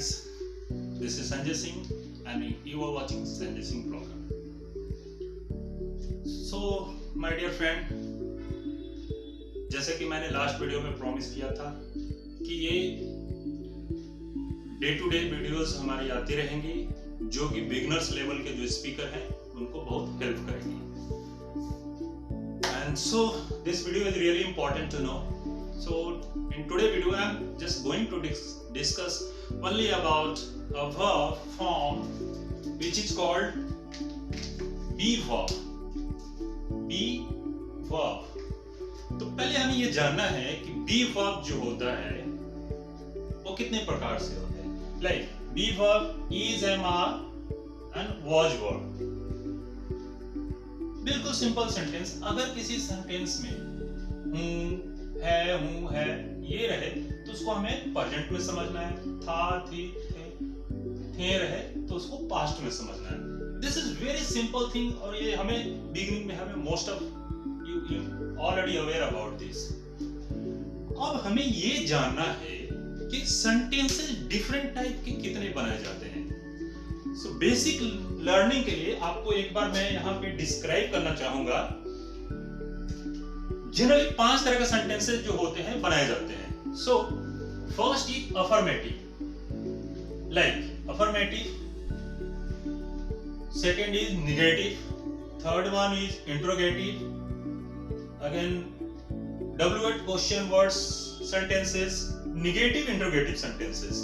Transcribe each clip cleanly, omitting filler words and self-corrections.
friends, this is Sanjay Singh and you are watching Sanjay Singh blogger. So my dear friend, जैसे कि मैंने last video में promise किया था कि ये डे टू डे वीडियोस हमारी आती रहेंगी जो कि बिगनर्स लेवल के जो स्पीकर हैं उनको बहुत हेल्प करेंगी. And so this video is really important to know. So in today's video I am just going to discuss only about a verb form which is called be verb. Be verb. तो पहले हमें ये जानना है कि be verb जो होता है वो कितने प्रकार से होता है. Like be verb, is, am, are and was verb. बिल्कुल सिंपल सेंटेंस. अगर किसी सेंटेंस में हूँ है ये रहे तो उसको हमें प्रेजेंट में समझना है. था, थी, थे रहे तो उसको पास्ट में समझना है. This is very simple thing और ये हमें बिगिनिंग में हमें most of you already aware about this. अब हमें ये जानना है कि सेंटेंसेस डिफरेंट टाइप के कितने बनाए जाते हैं. सो बेसिक लर्निंग के लिए आपको एक बार मैं यहाँ पे डिस्क्राइब करना चाहूंगा. जनरली 5 तरह के सेंटेंसेस जो होते हैं बनाए जाते हैं. So first is affirmative, like affirmative. Second is negative. Third one is interrogative. Again WH question words sentences, negative interrogative sentences.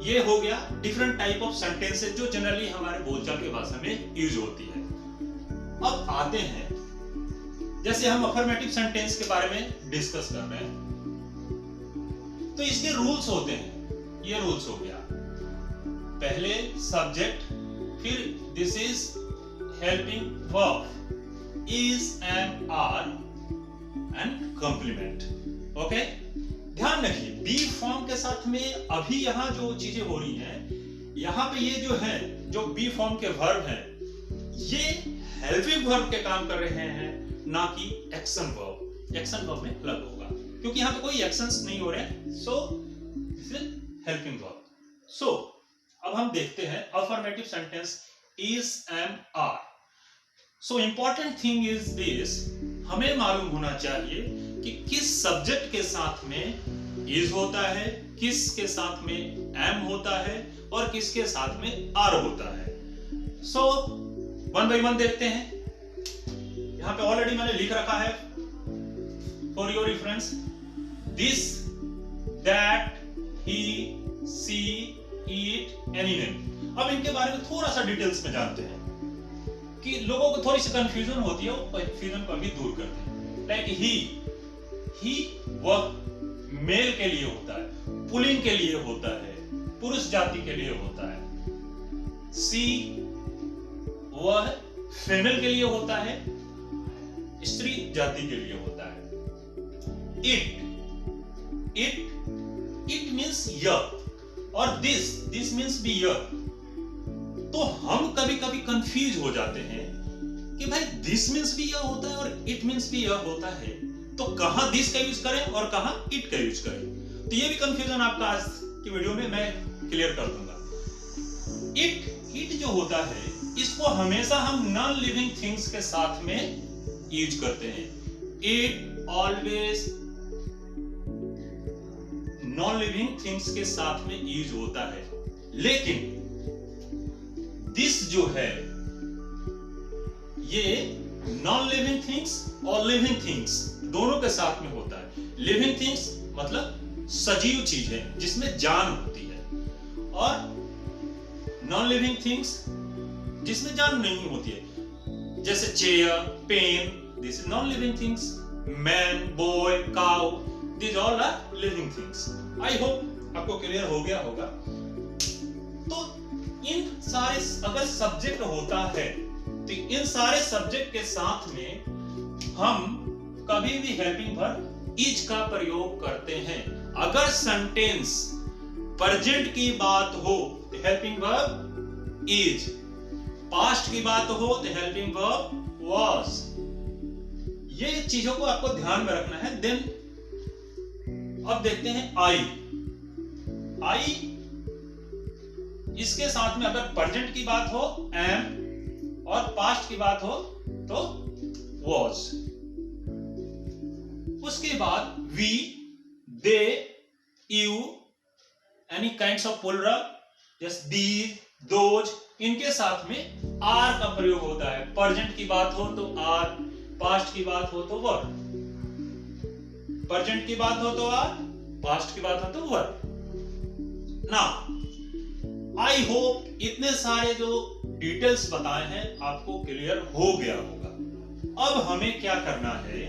ये हो गया डिफरेंट टाइप ऑफ सेंटेंसेस जो जनरली हमारे बोलचाल की भाषा में यूज होती है. अब आते हैं, जैसे हम अफर्मेटिव सेंटेंस के बारे में डिस्कस कर रहे हैं तो इसके रूल्स होते हैं. ये रूल्स हो गया, पहले सब्जेक्ट, फिर this is helping verb, is, am, are and complement. Okay, ध्यान रखिए बी फॉर्म के साथ में अभी यहां जो चीजें हो रही हैं, यहां पे ये जो है जो बी फॉर्म के वर्ब हैं ये हेल्पिंग वर्ब के काम कर रहे हैं, ना कि एक्शन वर्ब. एक्शन वर्ब में अलग होगा क्योंकि यहां पे कोई एक्शंस नहीं हो रहे हैं. So this is helping verb. So अब हम देखते हैं affirmative sentence is, am, are. So important thing is this, हमें मालूम होना चाहिए कि किस सब्जेक्ट के साथ में is होता है, किस के साथ में am होता है और किसके साथ में are होता है. सो वन बाय वन देखते हैं. यहां पे ऑलरेडी मैंने लिख रखा है for your reference, this, that, he, she, it, any name. अब इनके बारे में थोड़ा सा डिटेल्स में जानते हैं कि लोगों को थोड़ी सी कंफ्यूजन होती है, वो कंफ्यूजन को भी दूर करते हैं. लाइक ही वह मेल के लिए होता है, पुल्लिंग के लिए होता है, पुरुष जाति के लिए होता है. सी वह फीमेल के लिए होता है, स्त्री जाति के लिए होता है. इट मीन्स यह और दिस मीन्स बी यह. तो हम कभी कभी कंफ्यूज हो जाते हैं कि भाई दिस मीन्स भी यह होता है और इट मीन्स भी यह होता है, तो कहां दिस का यूज करें और कहां इट का यूज करें. तो ये भी कंफ्यूजन आपका आज की वीडियो में मैं क्लियर कर दूंगा. इट जो होता है इसको हमेशा हम नॉन लिविंग थिंग्स के साथ में यूज करते हैं. It always non living things के साथ में यूज होता है. लेकिन दिस जो है ये नॉन लिविंग थिंग्स और लिविंग थिंग्स दोनों के साथ में होता है. लिविंग थिंग्स मतलब सजीव चीज है जिसमें जान होती है, और नॉन लिविंग थिंग्स जिसमें जान नहीं होती है, जैसे chair, pen, this is non living things. Man, boy, cow, this all are living things. I hope आपको क्लियर हो गया होगा. तो इन सारे अगर सब्जेक्ट होता है तो इन सारे सब्जेक्ट के साथ में हम कभी भी हेल्पिंग वर्ब इज का प्रयोग करते हैं. अगर सेंटेंस प्रेजेंट की बात हो तो हेल्पिंग वर्ब इज, पास्ट की बात हो तो हेल्पिंग वर्ब वाज. ये चीजों को आपको ध्यान में रखना है. देन अब देखते हैं आई इसके साथ में अगर प्रेजेंट की बात हो एम और पास्ट की बात हो तो was. उसके बाद we, they, you, any kinds of plural, just these, those, इनके साथ में आर का प्रयोग होता है। प्रेजेंट की बात हो तो आर, पास्ट की बात हो तो वर। प्रेजेंट की बात हो तो आर, पास्ट की बात हो तो वर। ना आई होप इतने सारे जो डिटेल्स बताए हैं आपको क्लियर हो गया होगा। अब हमें क्या करना है,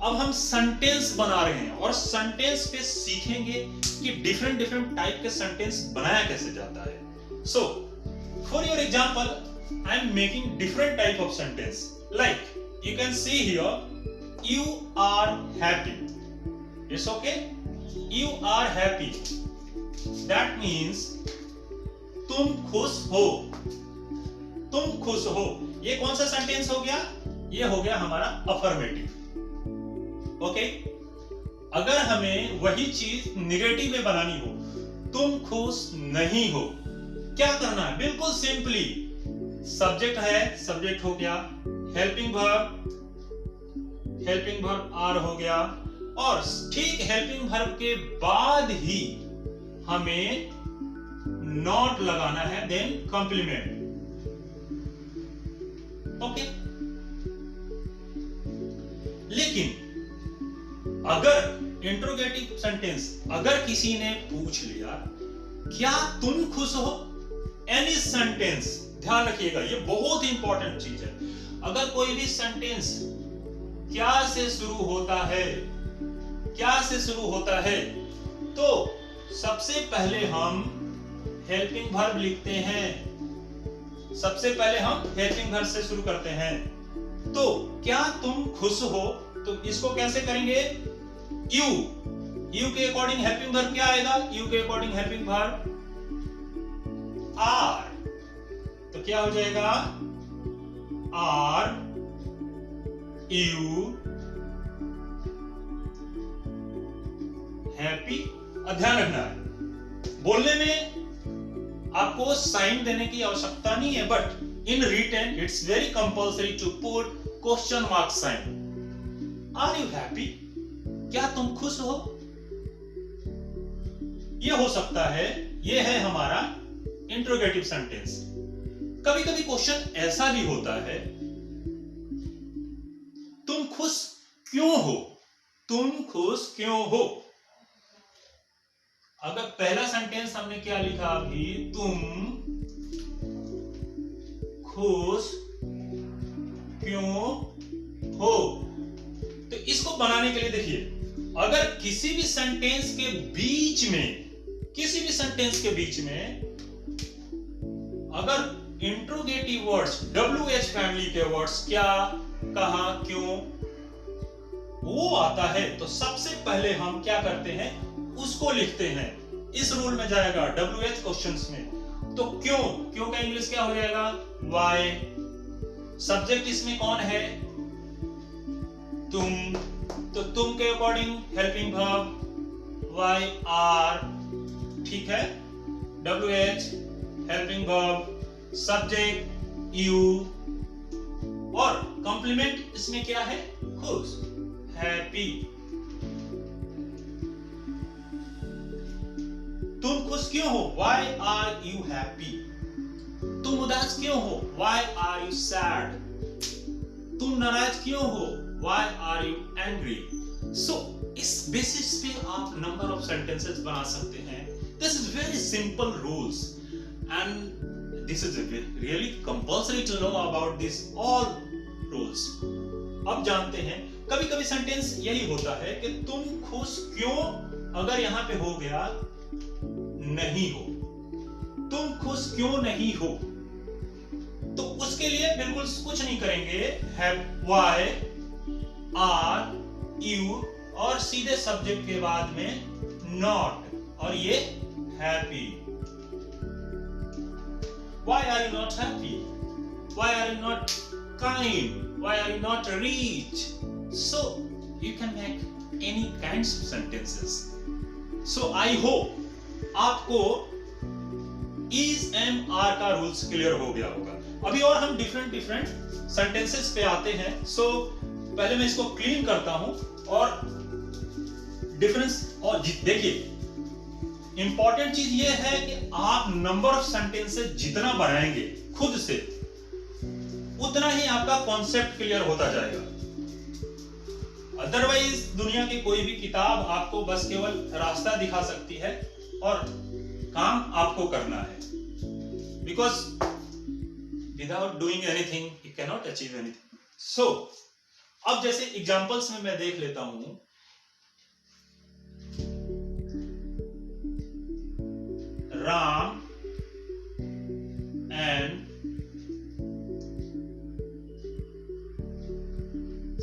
अब हम सेंटेंस बना रहे हैं और सेंटेंस पे सीखेंगे कि डिफरेंट डिफरेंट टाइप के सेंटेंस बनाया कैसे जाता है। So for your example I am making different type of sentence, like you can see here you are happy. It's okay, you are happy, that means तुम खुश हो, तुम खुश हो। ये कौन सा सेंटेंस हो गया, ये हो गया हमारा अफर्मेटिव। ओके, अगर हमें वही चीज निगेटिव में बनानी हो, तुम खुश नहीं हो, क्या करना है, बिल्कुल सिंपली सब्जेक्ट है, सब्जेक्ट हो गया, हेल्पिंग वर्ब आर हो गया, और ठीक हेल्पिंग वर्ब के बाद ही हमें नॉट लगाना है, देन कॉम्प्लीमेंट। ओके, लेकिन अगर इंट्रोगेटिव सेंटेंस, अगर किसी ने पूछ लिया क्या तुम खुश हो, एनी सेंटेंस, ध्यान रखिएगा ये बहुत इंपॉर्टेंट चीज है। अगर कोई भी सेंटेंस क्या से शुरू होता है, क्या से शुरू होता है, तो सबसे पहले हम हेल्पिंग वर्ब लिखते हैं, सबसे पहले हम हेल्पिंग वर्ब से शुरू करते हैं। तो क्या तुम खुश हो, तो इसको कैसे करेंगे, यू के अकॉर्डिंग हेल्पिंग वर्ब क्या आएगा, यू के अकॉर्डिंग हेल्पिंग वर्ब आर, तो क्या हो जाएगा, आर यू हैप्पी। ध्यान रखना है, बोलने में आपको साइन देने की आवश्यकता नहीं है, but in written it's very compulsory to put question mark sign. Are you happy, क्या तुम खुश हो, यह हो सकता है, यह है हमारा इंट्रोगेटिव सेंटेंस। कभी कभी क्वेश्चन ऐसा भी होता है, तुम खुश क्यों हो, तुम खुश क्यों हो। अगर पहला सेंटेंस हमने क्या लिखा अभी, तुम खुश क्यों हो, तो इसको बनाने के लिए देखिए, अगर किसी भी सेंटेंस के बीच में, किसी भी सेंटेंस के बीच में अगर इंट्रोगेटिव वर्ड्स, WH फैमिली के वर्ड्स, क्या, कहां, क्यों, वो आता है, तो सबसे पहले हम क्या करते हैं, उसको लिखते हैं। इस रूल में जाएगा WH क्वेश्चंस में। तो क्यों का इंग्लिश क्या हो जाएगा, वाई। सब्जेक्ट इसमें कौन है, तुम, तो तुम के according helping verb why are, ठीक है, WH helping verb, subject you, और कॉम्प्लीमेंट इसमें क्या है, खुश, हैप्पी। तुम खुश क्यों हो, वाई आर यू हैप्पी। तुम उदास क्यों हो, वाई आर यू सैड। तुम नाराज क्यों हो, वाई आर यू एंग्री। सो इस बेसिस पे आप नंबर ऑफ सेंटेंसेस बना सकते हैं। This is very simple rules and this is really compulsory to know about this all rules. अब जानते हैं, कभी कभी सेंटेंस यही होता है कि तुम खुश क्यों, अगर यहां पे हो गया नहीं हो, तुम खुश क्यों नहीं हो, तो उसके लिए बिल्कुल कुछ नहीं करेंगे, हैव वाई आर यू और सीधे सब्जेक्ट के बाद में नॉट, और ये happy. Why are you not happy? Why are you not kind? Why are you not rich? So you can make any kinds of sentences. So I hope आपको is am are का rules clear हो गया होगा। अभी और हम different sentences पे आते हैं। सो पहले मैं इसको क्लीन करता हूं और डिफरेंस। और देखिए, इंपॉर्टेंट चीज ये है कि आप नंबर ऑफ सेंटेंसेस जितना बनाएंगे खुद से, उतना ही आपका कॉन्सेप्ट क्लियर होता जाएगा। अदरवाइज दुनिया की कोई भी किताब आपको बस केवल रास्ता दिखा सकती है और काम आपको करना है। Because without doing anything you can not achieve anything. So अब जैसे एग्जांपल्स में मैं देख लेता हूं, राम एंड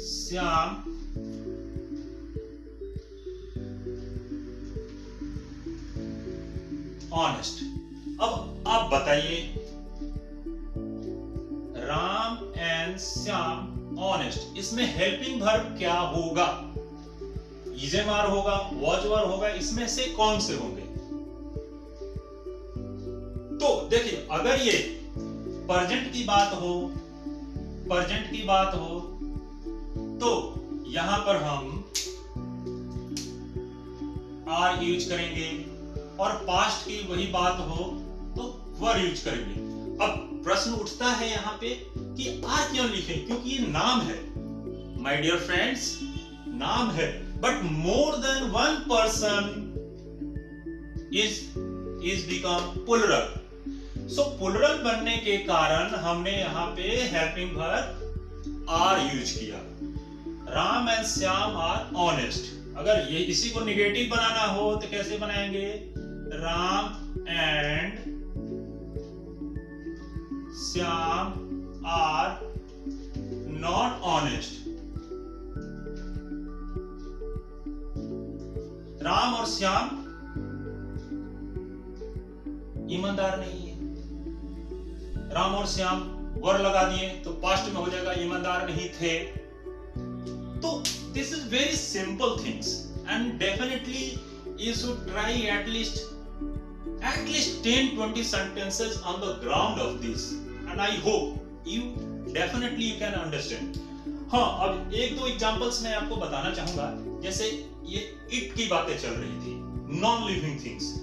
श्याम ऑनेस्ट। अब आप बताइए, राम एंड श्याम ऑनेस्ट, इसमें हेल्पिंग वर्ब क्या होगा? इजेमार होगा, वॉचवर होगा, इसमें से कौन से होंगे? तो देखिए, अगर ये प्रेजेंट की बात हो तो यहां पर हम आर यूज करेंगे, और पास्ट की वही बात हो तो वर यूज करेंगे। अब प्रश्न उठता है यहां पे कि आर क्यों लिखें, क्योंकि ये नाम है माय डियर फ्रेंड्स, नाम है, but more than one person is become plural. So plural बनने के कारण हमने यहां पे हेल्पिंग वर्ब आर यूज किया। Ram and Shyam are honest. अगर ये इसी को निगेटिव बनाना हो तो कैसे बनाएंगे? Ram and Shyam are not honest. Ram और श्याम ईमानदार नहीं है। राम और श्याम वर लगा दिए तो पास्ट में हो जाएगा ईमानदार नहीं थे। तो this is very simple things, and definitely you should try at least 10-20 sentences on the ground of this, and I hope you definitely you can understand. हाँ, अब एक दो एग्जांपल्स मैं आपको बताना चाहूंगा। जैसे ये इट की बातें चल रही थी, नॉन लिविंग थिंग्स।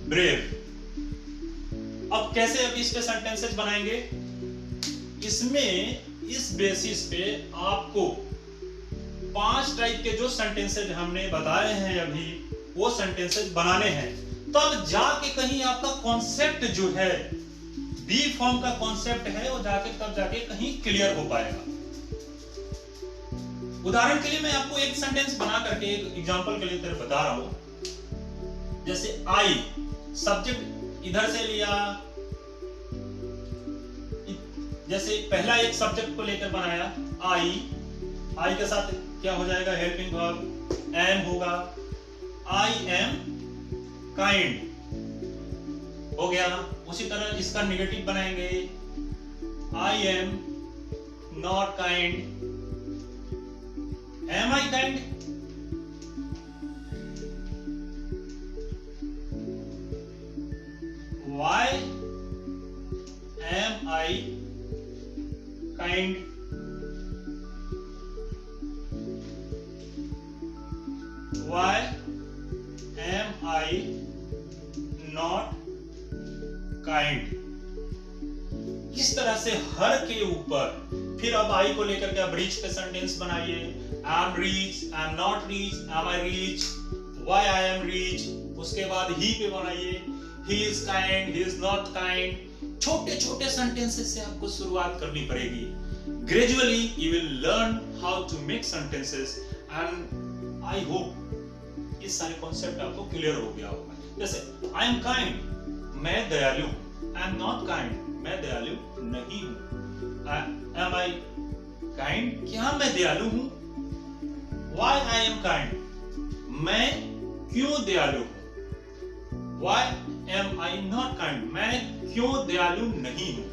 ब्रेव। अब कैसे अभी इस पे सेंटेंसेस बनाएंगे? इसमें इस बेसिस पे आपको 5 टाइप के जो सेंटेंसेज हमने बताए हैं अभी, वो सेंटेंसेज बनाने हैं। तब जाके कहीं आपका कॉन्सेप्ट जो है, बी फॉर्म का कॉन्सेप्ट है, वो तब जाके कहीं क्लियर हो पाएगा। उदाहरण के लिए मैं आपको एक सेंटेंस बना करके एक एग्जांपल के लिए तेरे बता रहा हूं। जैसे आई, सब्जेक्ट इधर से लिया, जैसे पहला एक सब्जेक्ट को लेकर बनाया आई के साथ क्या हो जाएगा, हेल्पिंग वर्ब एम होगा। आई एम काइंड हो गया। उसी तरह इसका नेगेटिव बनाएंगे, I am not kind, am I kind, why am I kind, why am I not kind. इस तरह से हर के ऊपर फिर अब आई को लेकर के अब रिच पे सेंटेंस बनाइए। I am rich, I am not rich, am I rich, why I am rich. उसके बाद ही पे बनाइए, he is kind, he is not kind. छोटे छोटे सेंटेंसेस से आपको शुरुआत करनी पड़ेगी। Gradually you will learn how to make sentences and I hope ये सारे कॉन्सेप्ट आपको क्लियर हो गया होगा। जैसे आई एम काइंड, मैं दयालु हूं। आई एम नॉट काइंड, मैं दयालु नहीं हूं। एम आई काइंड, क्या मैं दयालु हूं। व्हाई आई एम काइंड, मैं क्यों दयालु हूं। Why am I not kind, मैं क्यों दयालु नहीं हूं।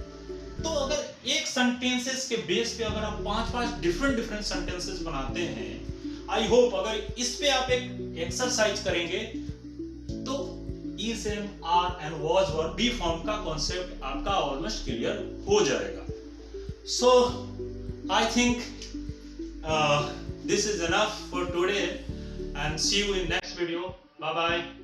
तो अगर एक सेंटेंसेस के बेस पे अगर आप 5-5 डिफरेंट सेंटेंसेस बनाते हैं, आई होप अगर इस पे आप एक एक्सरसाइज करेंगे तो is am are and was were be form का कॉन्सेप्ट आपका ऑलमोस्ट क्लियर हो जाएगा। So I think this is enough for today and see you in next video. Bye bye.